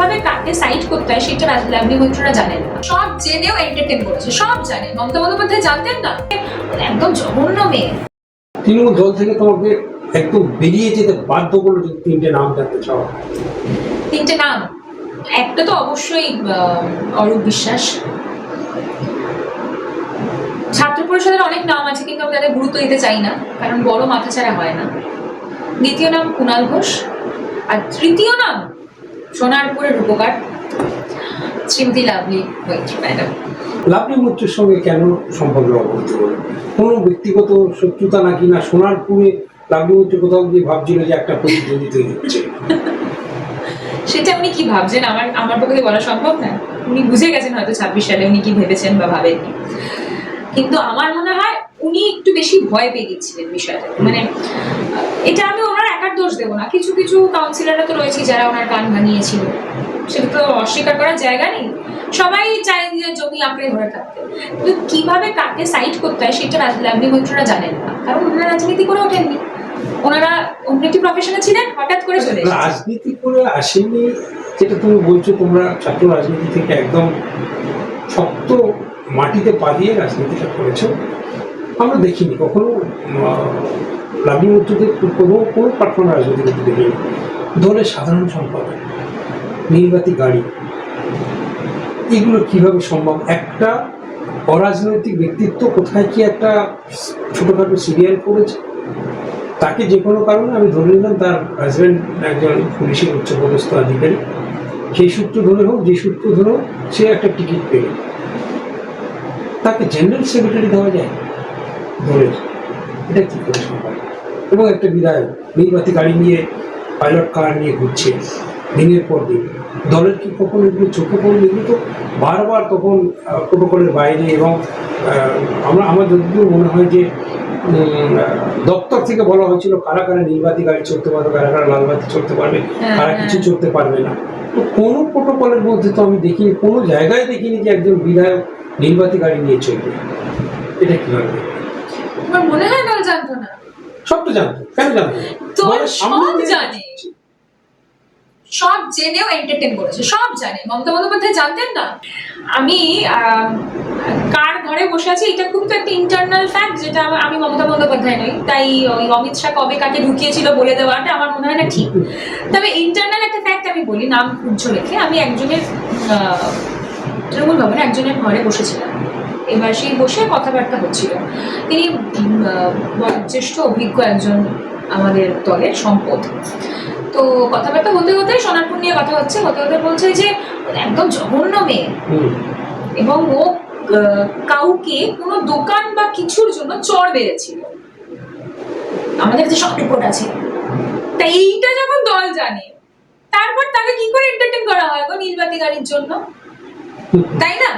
কিভাবে কাকে সাইড করতে হয় সেটা লাভলি মৈত্ররা জানেন না। সব জেনেও এন্টারটেন করেছে, সব জানে। মমতা বন্দ্যোপাধ্যায় জানতেন না, একদম জঘন্য মেয়ে। তৃণমূল দল থেকে তোমাকে একদম বেরিয়ে যেতে বাধ্য করলো যদি তিনটে নাম জানতে চাও? তিনটে নাম, একটা তো অবশ্যই অরূপ বিশ্বাস। ছাত্র পরিষদের অনেক নাম আছে, কিন্তু আমি তাদের গুরুত্ব দিতে চাই না, কারণ বড় মাথা ছাড়া হয় না। দ্বিতীয় নাম কুণাল ঘোষ, আর তৃতীয় নাম সোনারপুরের রূপকার শ্রীমতী লাভলি মৈত্র ম্যাডাম। লাভলি মৈত্রের সঙ্গে কেন সম্পর্ক অবহিত হলো? কোনো ব্যক্তিগত শত্রুতা নাকি, না সোনারপুরে লাভলি মৈত্র কোথাও গিয়ে ভাবছিল যে একটা প্রতিদ্বন্দ্বী তৈরি হচ্ছে? সেটা উনি কি ভাবছেন আমার পক্ষে বলা সম্ভব না। উনি বুঝে গেছেন হয়তো 26 সালে উনি কি ভেবেছেন বা ভাবেননি, কিন্তু আমার মনে হয় উনি একটু বেশি ভয় পেয়ে গেছিলেন বিষয়টা। মানে এটা আমি ওনার একার দোষ দেবো না, কিছু কিছু কাউন্সিলররা তো রয়েছে যারা ওনার কান ভাঙিয়েছিল, সেটা তো অস্বীকার করার জায়গা নেই। সবাই চায় যে জমি আঁকড়ে ধরে থাকতে, কিন্তু কিভাবে কাকে সাইড করতে হয় সেটা লাভলি মৈত্ররা জানেন না, কারণ ওনারা রাজনীতি করে ওঠেননি। ওনারা অন্য একটি প্রফেশনে ছিলেন, হঠাৎ করে চলে এসেছেন। রাজনীতি করে আসেনি যেটা তুমি বলছো, তোমরা ছাত্র রাজনীতি থেকে একদম শক্ত মাটিতে পা দিয়ে রাজনীতিটা করেছো। আমরা দেখিনি কখনো লাভলি মৈত্রদের কোনো প্ল্যাটফর্ম রাজনীতি করতে দেখিনি। দলের সাধারণ সম্পাদক, নির্বাচনী গাড়ি, এগুলো কিভাবে সম্ভব? একটা অরাজনৈতিক ব্যক্তিত্ব কোথায় কি একটা ছোটখাটো সিরিয়াল করেছে, তাকে যে কোনো কারণে আমি ধরে নিলাম তার হাজব্যান্ড একজন পুলিশের উচ্চপদস্থ আধিকারিক, সেই সূত্র ধরে হোক যে সূত্র ধরে হোক সে একটা টিকিট পেল, তাকে জেনারেল সেক্রেটারি দেওয়া যায় দলের? এটা কি করে সম্ভব? এবং একটা বিধায়ক নির্বাচনী গাড়ি নিয়ে, পাইলট কার নিয়ে ঘুরছে দিনের পর দিন, দলের কি কখনো এগুলো চোখে পড়লে? এগুলো তো বারবার তখন প্রোটোকলের বাইরে। এবং আমার যদিও মনে হয় যে দপ্তর থেকে বলা হয়েছিল কারা কারা নির্বাচনী গাড়ি চড়তে পারবে, কারা কারা লালবাতি চড়তে পারবে, কারা কিছু চড়তে পারবে না। তো কোনো প্রোটোকলের মধ্যে তো আমি দেখিনি, কোনো জায়গায় দেখিনি যে একজন বিধায়ক নির্বাচনী গাড়ি নিয়ে চলবে। এটা কিভাবে? আমার মনে হয় দল জানতো না। সব তো জানতো, কেন জানতো? দল সব জানে, সব জেনেও এন্টারটেন করেছে, সব জানে। মমতা বন্দ্যোপাধ্যায় জানতেন না। আমি কার ঘরে বসে আছি এটা খুব তো একটা ইন্টারনাল ফ্যাক্ট, যেটা আমি মমতা বন্দ্যোপাধ্যায় নই, তাই ওই অমিত শাহ কবে কাকে ঢুকিয়েছিল বলে দেওয়াটা আমার মনে হয় না ঠিক। তবে ইন্টারনাল একটা ফ্যাক্ট আমি বলি, নাম উজ্জ্ব রেখে। আমি একজনের তৃণমূল ভবনে একজনের ঘরে বসেছিলাম। এবার সেই বসে কথাবার্তা হচ্ছিল। তিনি জ্যেষ্ঠ অভিজ্ঞ একজন আমাদের দলের সম্পদ। তো কথাবার্তা হতে হতে সোনারপুর নিয়ে কথা হচ্ছে, হতে হতে বলছে যে একদম জঘন্য মেয়ে, এবং ও কাউকে কোনো দোকান বা কিছুর জন্য চড় বেড়েছিল। আমাদের যে সব রিপোর্ট আছে, তাই এইটা যখন দল জানে, তারপর তাকে কি করে এন্টারটেন করা হয় গো নির্বাচনী গাড়ির জন্য, তাই না?